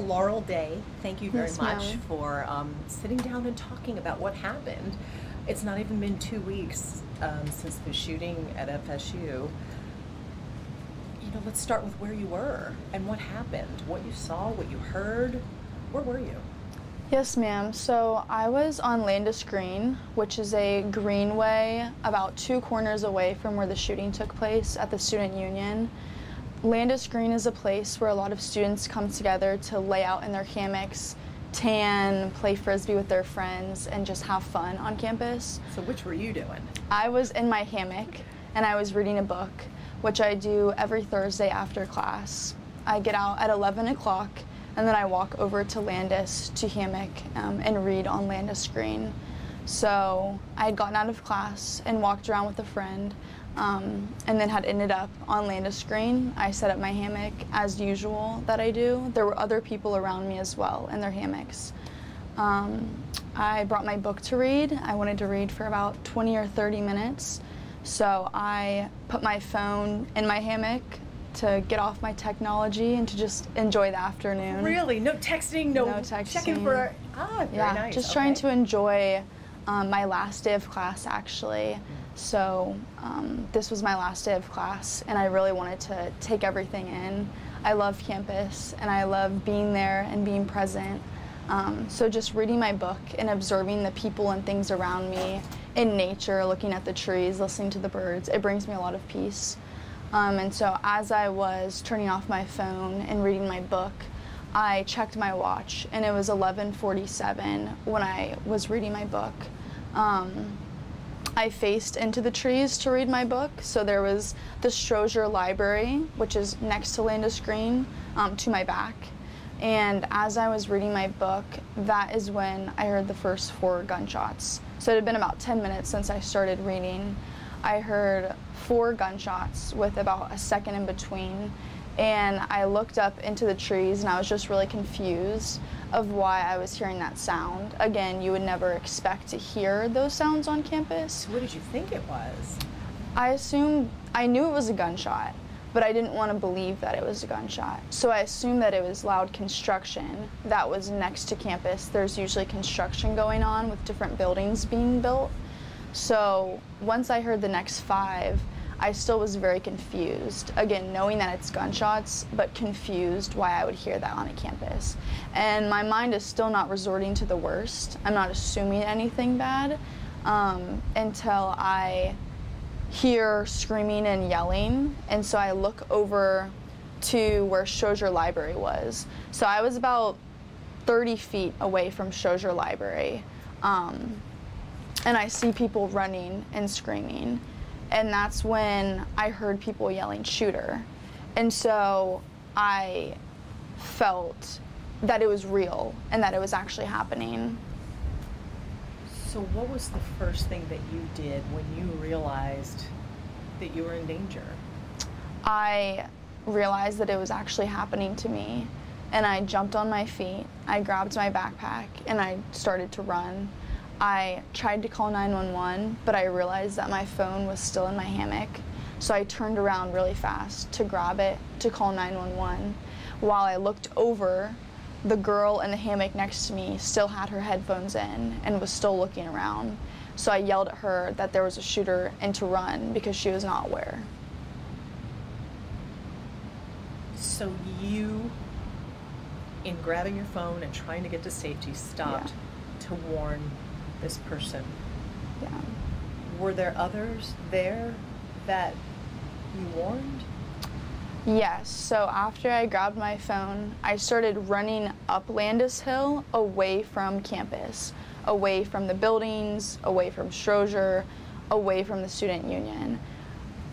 Laurel Day, thank you very Yes, much ma'am. for sitting down and talking about what happened. It's not even been 2 weeks since the shooting at FSU. Let's start with where you were and what happened, what you saw, what you heard. Where were you? Yes, ma'am. So I was on Landis Green, which is a greenway about 2 corners away from where the shooting took place at the Student Union. Landis Green is a place where a lot of students come together to lay out in their hammocks, tan, play frisbee with their friends, and just have fun on campus. So which were you doing? I was in my hammock and I was reading a book, which I do every Thursday after class. I get out at 11 o'clock and then I walk over to Landis to hammock and read on Landis Green. So I had gotten out of class and walked around with a friend and then had ended up on Landis Green. I set up my hammock as usual that I do. There were other people around me as well in their hammocks. I brought my book to read. I wanted to read for about 20 or 30 minutes. So I put my phone in my hammock to get off my technology and to just enjoy the afternoon. Really? No texting? No texting. Checking for... very nice. Just trying to enjoy my last day of class, actually. So this was my last day of class, and I really wanted to take everything in. I love campus, and I love being there and being present. So just reading my book and observing the people and things around me in nature, looking at the trees, listening to the birds, it brings me a lot of peace. And so as I was turning off my phone and reading my book, I checked my watch, and it was 11:47 when I was reading my book. I faced into the trees to read my book, so there was the Strozier Library, which is next to Landis Green, to my back. And as I was reading my book, that is when I heard the first 4 gunshots. So it had been about 10 minutes since I started reading. I heard 4 gunshots with about a second in between, and I looked up into the trees and I was just really confused of why I was hearing that sound. Again, you would never expect to hear those sounds on campus. What did you think it was? I knew it was a gunshot, but I didn't want to believe that it was a gunshot. So I assumed that it was loud construction that was next to campus. There's usually construction going on with different buildings being built. So once I heard the next 5, I still was very confused. Again, knowing that it's gunshots, but confused why I would hear that on a campus. And my mind is still not resorting to the worst. I'm not assuming anything bad until I hear screaming and yelling. And so I look over to where Strozier Library was. So I was about 30 feet away from Strozier Library. And I see people running and screaming. And that's when I heard people yelling, "Shooter." And so I felt that it was real and that it was actually happening. So what was the first thing that you did when you realized that you were in danger? I realized that it was actually happening to me, and I jumped on my feet. I grabbed my backpack and I started to run. I tried to call 911, but I realized that my phone was still in my hammock. So I turned around really fast to grab it to call 911. While I looked over, the girl in the hammock next to me still had her headphones in and was still looking around. So I yelled at her that there was a shooter and to run because she was not aware. So you, in grabbing your phone and trying to get to safety, stopped to warn this person. Yeah. Were there others there that you warned? Yes, so after I grabbed my phone, I started running up Landis Hill away from campus, away from the buildings, away from Strozier, away from the Student Union.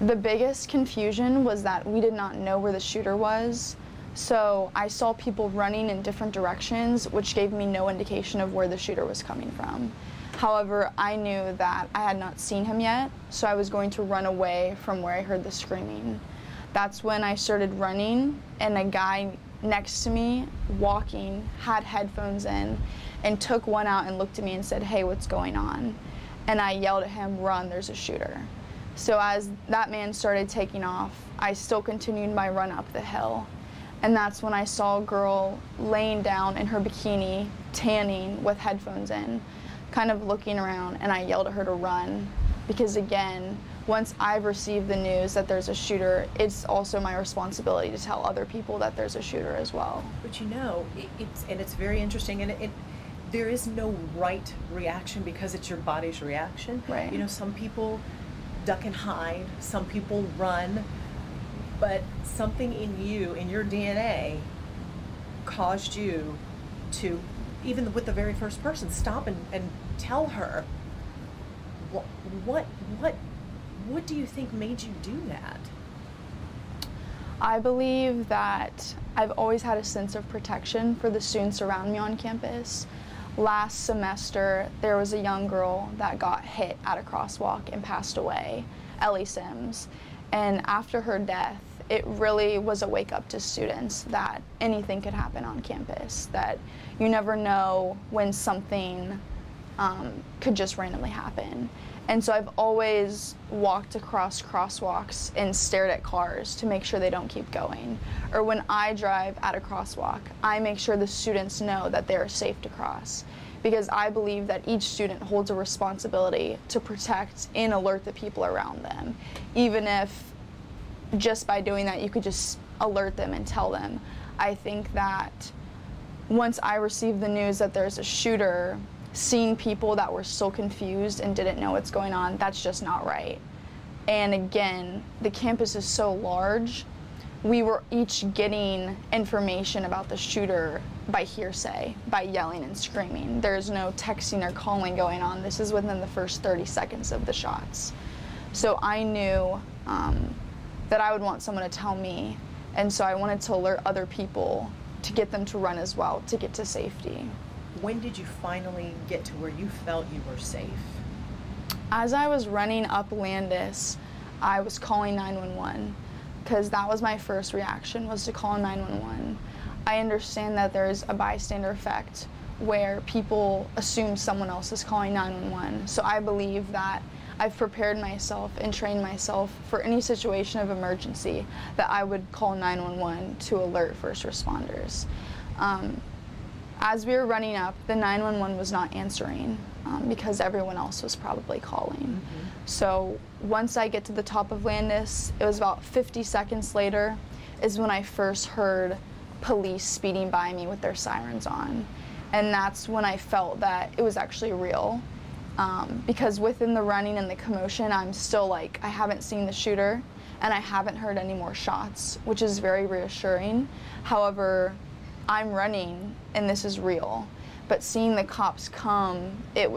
The biggest confusion was that we did not know where the shooter was, so I saw people running in different directions, which gave me no indication of where the shooter was coming from. However, I knew that I had not seen him yet, so I was going to run away from where I heard the screaming. That's when I started running, and a guy next to me, walking, had headphones in, and took one out and looked at me and said, "Hey, what's going on?" And I yelled at him, "Run, there's a shooter." So as that man started taking off, I still continued my run up the hill. And that's when I saw a girl laying down in her bikini, tanning with headphones in, kind of looking around, and I yelled at her to run. Because again, once I've received the news that there's a shooter, it's also my responsibility to tell other people that there's a shooter as well. But it's very interesting, and there is no right reaction because it's your body's reaction. Right. You know, some people duck and hide, some people run, but something in you, in your DNA, caused you to, even with the very first person, stop and tell her. What do you think made you do that? I believe that I've always had a sense of protection for the students around me on campus. Last semester, there was a young girl that got hit at a crosswalk and passed away, Ellie Sims. And after her death, it really was a wake up to students that anything could happen on campus, that you never know when something could just randomly happen. And so I've always walked across crosswalks and stared at cars to make sure they don't keep going. Or when I drive at a crosswalk, I make sure the students know that they're safe to cross. Because I believe that each student holds a responsibility to protect and alert the people around them. Even if just by doing that you could just alert them and tell them. I think that once I received the news that there's a shooter, seeing people that were so confused and didn't know what's going on, that's just not right. And again, the campus is so large, we were each getting information about the shooter by hearsay, by yelling and screaming. There's no texting or calling going on. This is within the first 30 seconds of the shots. So I knew that I would want someone to tell me, and so I wanted to alert other people to get them to run as well, to get to safety. When did you finally get to where you felt you were safe? As I was running up Landis, I was calling 911 because that was my first reaction, was to call 911. I understand that there's a bystander effect where people assume someone else is calling 911. So I believe that I've prepared myself and trained myself for any situation of emergency that I would call 911 to alert first responders. As we were running up, the 911 was not answering because everyone else was probably calling. Mm-hmm. So once I get to the top of Landis, it was about 50 seconds later is when I first heard police speeding by me with their sirens on. And that's when I felt that it was actually real. Because within the running and the commotion, I'm still like, I haven't seen the shooter and I haven't heard any more shots, which is very reassuring. However, I'm running and this is real. But seeing the cops come, it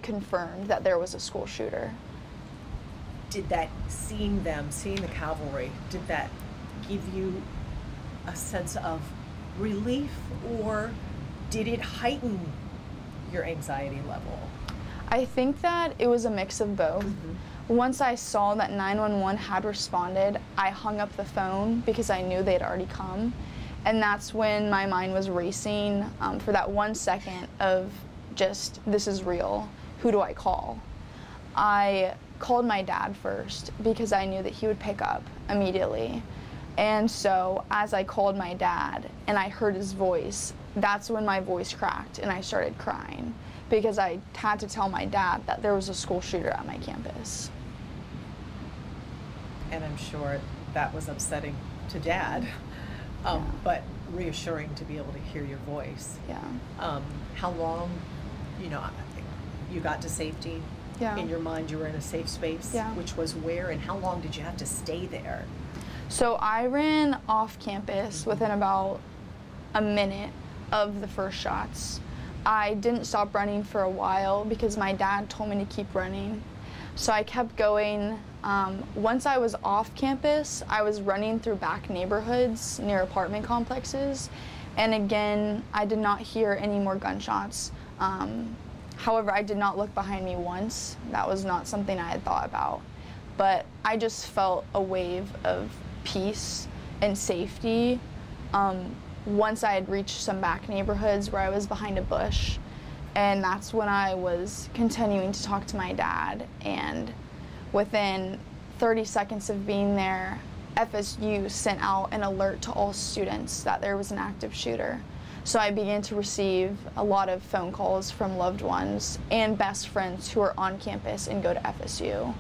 confirmed that there was a school shooter. Did that, seeing the cavalry, did that give you a sense of relief, or did it heighten your anxiety level? I think that it was a mix of both. Mm-hmm. Once I saw that 911 had responded, I hung up the phone because I knew they'd already come. And that's when my mind was racing for that 1 second of just, this is real, who do I call? I called my dad first because I knew that he would pick up immediately. And so as I called my dad and I heard his voice, that's when my voice cracked and I started crying because I had to tell my dad that there was a school shooter at my campus. And I'm sure that was upsetting to Dad, but reassuring to be able to hear your voice. Yeah. How long, you got to safety? Yeah. In your mind, you were in a safe space, yeah. Which was where, and how long did you have to stay there? So I ran off campus within about a minute of the first shots. I didn't stop running for a while because my dad told me to keep running. So I kept going. Once I was off campus, I was running through back neighborhoods near apartment complexes. And again, I did not hear any more gunshots. However, I did not look behind me once. That was not something I had thought about. But I just felt a wave of peace and safety once I had reached some back neighborhoods where I was behind a bush. And that's when I was continuing to talk to my dad. And within 30 seconds of being there, FSU sent out an alert to all students that there was an active shooter. So I began to receive a lot of phone calls from loved ones and best friends who are on campus and go to FSU,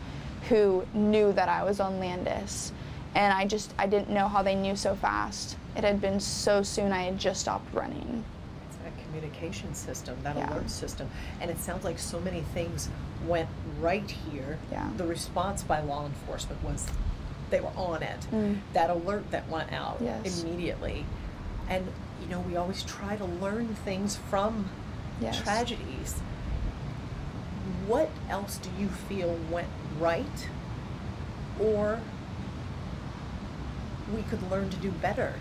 who knew that I was on Landis. And I didn't know how they knew so fast. It had been so soon I had just stopped running. It's that communication system, that Yeah. alert system. And it sounds like so many things went right here. Yeah. The response by law enforcement was they were on it. Mm. That alert that went out Yes. immediately. And, you know, we always try to learn things from Yes. tragedies. What else do you feel went right, or we could learn to do better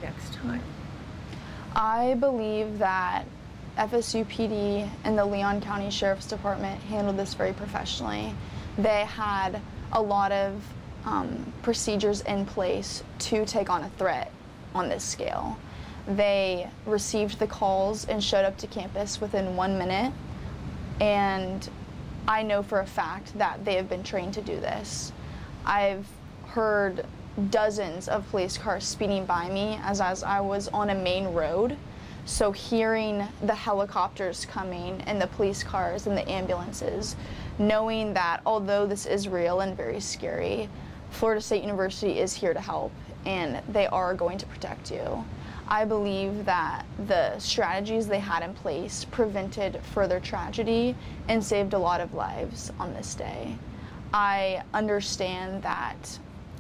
next time? I believe that FSU PD and the Leon County Sheriff's Department handled this very professionally. They had a lot of procedures in place to take on a threat on this scale. They received the calls and showed up to campus within 1 minute, and I know for a fact that they have been trained to do this. I've heard dozens of police cars speeding by me as I was on a main road, so hearing the helicopters coming and the police cars and the ambulances, knowing that although this is real and very scary, Florida State University is here to help and they are going to protect you. I believe that the strategies they had in place prevented further tragedy and saved a lot of lives on this day. I understand that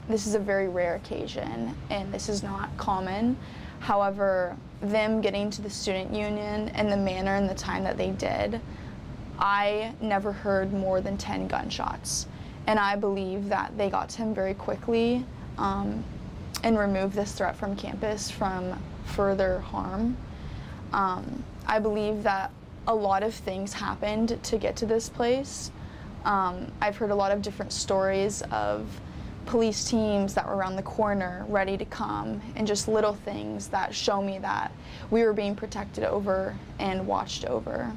this is a very rare occasion and this is not common. However, them getting to the student union and the manner and the time that they did, I never heard more than 10 gunshots. And I believe that they got to him very quickly and removed this threat from campus from further harm. I believe that a lot of things happened to get to this place. I've heard a lot of different stories of police teams that were around the corner ready to come, and just little things that show me that we were being protected over and watched over.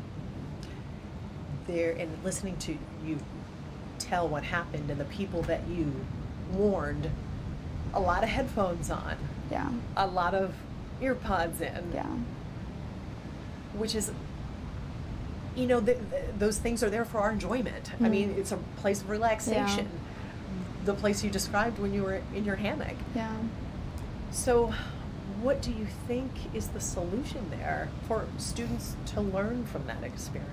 There, and listening to you tell what happened and the people that you warned, a lot of headphones on, Yeah. a lot of ear pods in, Yeah. which is, you know, those things are there for our enjoyment. I mean, it's a place of relaxation. The place you described when you were in your hammock. Yeah. So what do you think is the solution there for students to learn from that experience?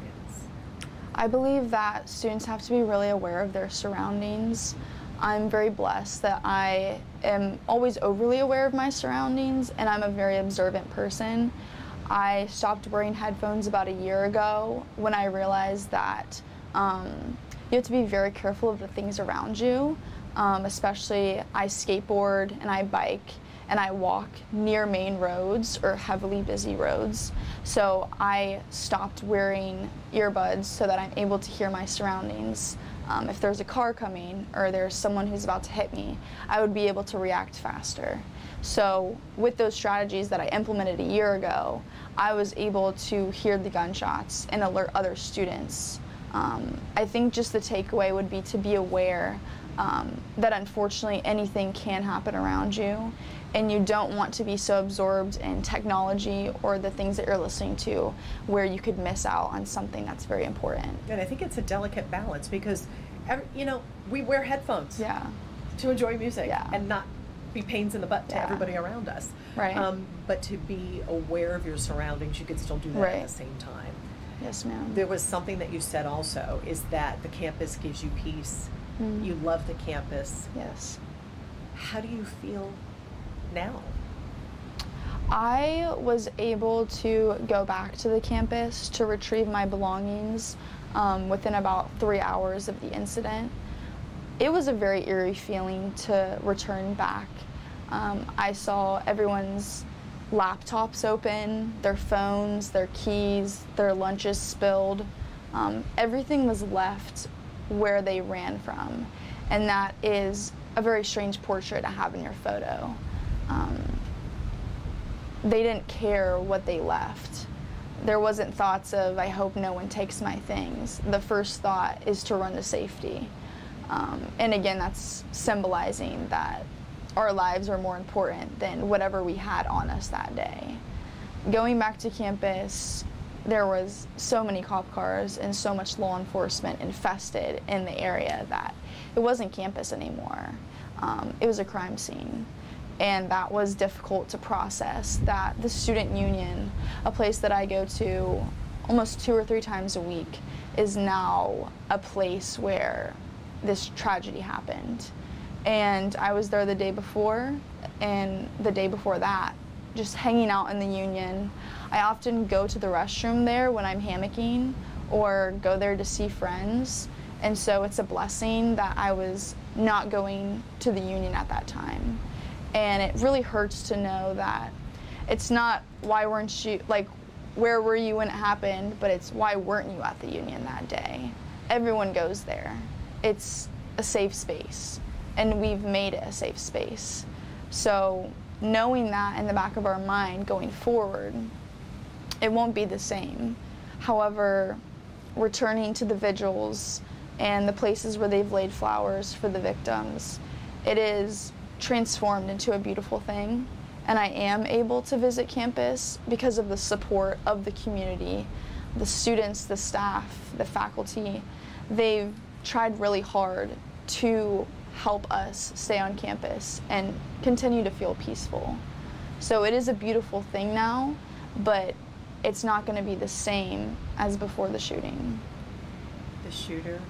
I believe that students have to be really aware of their surroundings. I'm very blessed that I am always overly aware of my surroundings, and I'm a very observant person. I stopped wearing headphones about a year ago when I realized that you have to be very careful of the things around you. Especially I skateboard and I bike and I walk near main roads or heavily busy roads. So I stopped wearing earbuds so that I'm able to hear my surroundings. If there's a car coming or there's someone who's about to hit me, I would be able to react faster. So with those strategies that I implemented a year ago, I was able to hear the gunshots and alert other students. I think just the takeaway would be to be aware that unfortunately anything can happen around you, and you don't want to be so absorbed in technology or the things that you're listening to where you could miss out on something that's very important. And I think it's a delicate balance because, you know, we wear headphones Yeah. to enjoy music Yeah. and not be pains in the butt to Yeah. everybody around us. Right. But to be aware of your surroundings, you could still do that Right. at the same time. Yes, ma'am. There was something that you said also, is that the campus gives you peace. You love the campus. Yes. How do you feel now? I was able to go back to the campus to retrieve my belongings within about 3 hours of the incident. It was a very eerie feeling to return back. I saw everyone's laptops open, their phones, their keys, their lunches spilled. Everything was left where they ran from, and that is a very strange portrait to have in your photo. They didn't care what they left. There wasn't thoughts of, I hope no one takes my things. The first thought is to run to safety. And again, that's symbolizing that our lives were more important than whatever we had on us that day. Going back to campus, there was so many cop cars and so much law enforcement infested in the area that it wasn't campus anymore. It was a crime scene. And that was difficult to process, that the student union, a place that I go to almost 2 or 3 times a week, is now a place where this tragedy happened. And I was there the day before, and the day before that, just hanging out in the union. I often go to the restroom there when I'm hammocking or go there to see friends. And so it's a blessing that I was not going to the union at that time. And it really hurts to know that it's not why weren't you, like, where were you when it happened, but it's why weren't you at the union that day? Everyone goes there. It's a safe space, and we've made it a safe space. So knowing that in the back of our mind going forward, it won't be the same. However, returning to the vigils and the places where they've laid flowers for the victims, it is transformed into a beautiful thing. And I am able to visit campus because of the support of the community, the students, the staff, the faculty. They've tried really hard to help us stay on campus and continue to feel peaceful. So it is a beautiful thing now, but it's not going to be the same as before the shooting. The shooter,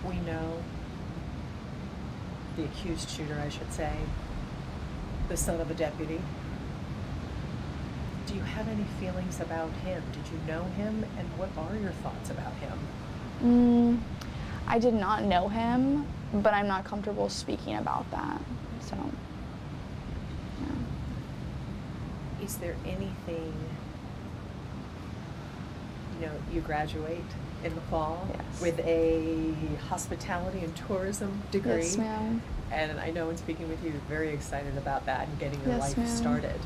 we know, the accused shooter, I should say, the son of a deputy. Do you have any feelings about him? Did you know him, and what are your thoughts about him? I did not know him, but I'm not comfortable speaking about that. So, yeah. Is there anything, you graduate in the fall with a hospitality and tourism degree. Yes, ma'am. And I know in speaking with you, you're very excited about that and getting your life started.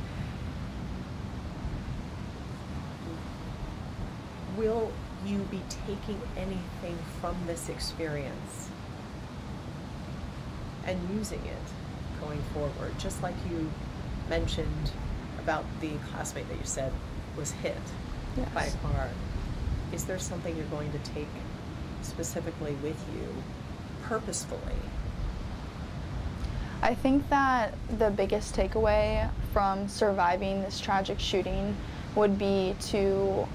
Will you be taking anything from this experience and using it going forward? Just like you mentioned about the classmate that you said was hit by a car. Is there something you're going to take specifically with you, purposefully? I think that the biggest takeaway from surviving this tragic shooting would be to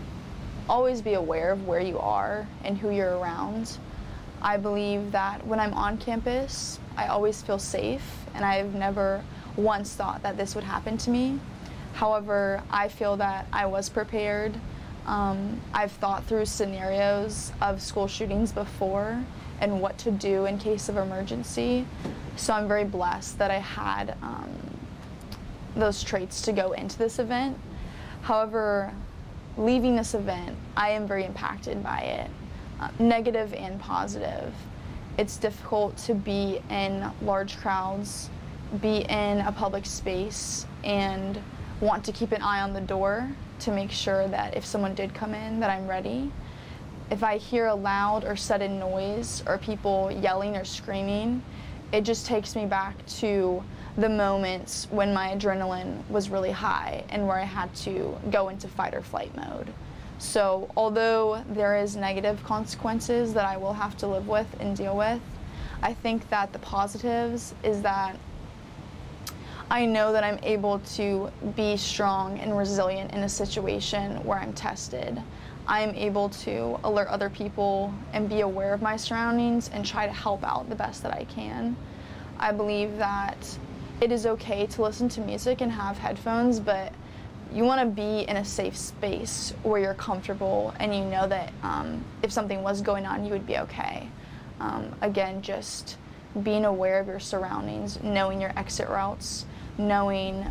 always be aware of where you are and who you're around. I believe that when I'm on campus, I always feel safe, and I've never once thought that this would happen to me. However, I feel that I was prepared. I've thought through scenarios of school shootings before and what to do in case of emergency. So I'm very blessed that I had those traits to go into this event. However, leaving this event, I am very impacted by it, negative and positive. It's difficult to be in large crowds, be in a public space, and want to keep an eye on the door to make sure that if someone did come in, that I'm ready. If I hear a loud or sudden noise or people yelling or screaming, it just takes me back to the moments when my adrenaline was really high and where I had to go into fight or flight mode. So although there is negative consequences that I will have to live with and deal with, I think that the positives is that I know that I'm able to be strong and resilient in a situation where I'm tested. I'm able to alert other people and be aware of my surroundings and try to help out the best that I can. I believe that it is okay to listen to music and have headphones, but you want to be in a safe space where you're comfortable and you know that if something was going on, you would be okay. Again, just being aware of your surroundings, knowing your exit routes, knowing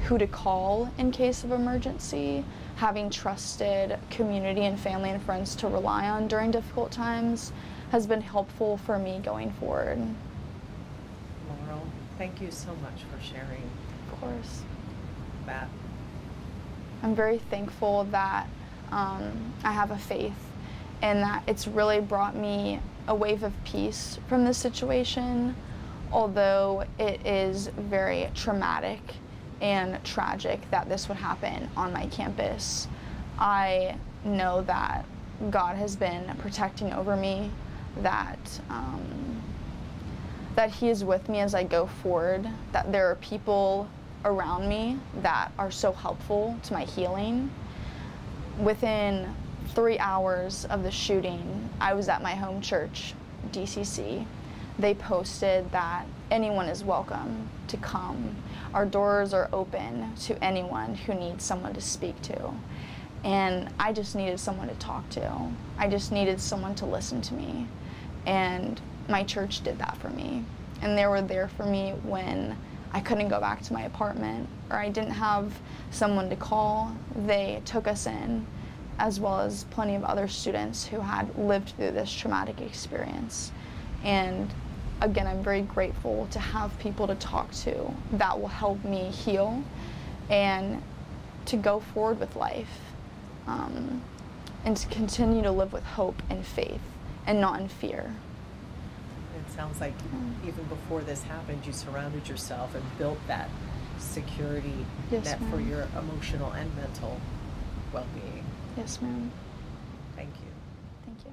who to call in case of emergency, having trusted community and family and friends to rely on during difficult times has been helpful for me going forward. Laurel, thank you so much for sharing. Of course. That. I'm very thankful that I have a faith and that it's really brought me a wave of peace from this situation. although it is very traumatic and tragic that this would happen on my campus, I know that God has been protecting over me, that that He is with me as I go forward, that there are people around me that are so helpful to my healing. Within 3 hours of the shooting, I was at my home church, DCC. They posted that anyone is welcome to come. Our doors are open to anyone who needs someone to speak to. And I just needed someone to talk to. I just needed someone to listen to me. And my church did that for me. And they were there for me when I couldn't go back to my apartment or I didn't have someone to call. They took us in, as well as plenty of other students who had lived through this traumatic experience. And again, I'm very grateful to have people to talk to that will help me heal and to go forward with life, and to continue to live with hope and faith and not in fear. It sounds like even before this happened, you surrounded yourself and built that security net for your emotional and mental well-being. Yes, ma'am. Thank you. Thank you.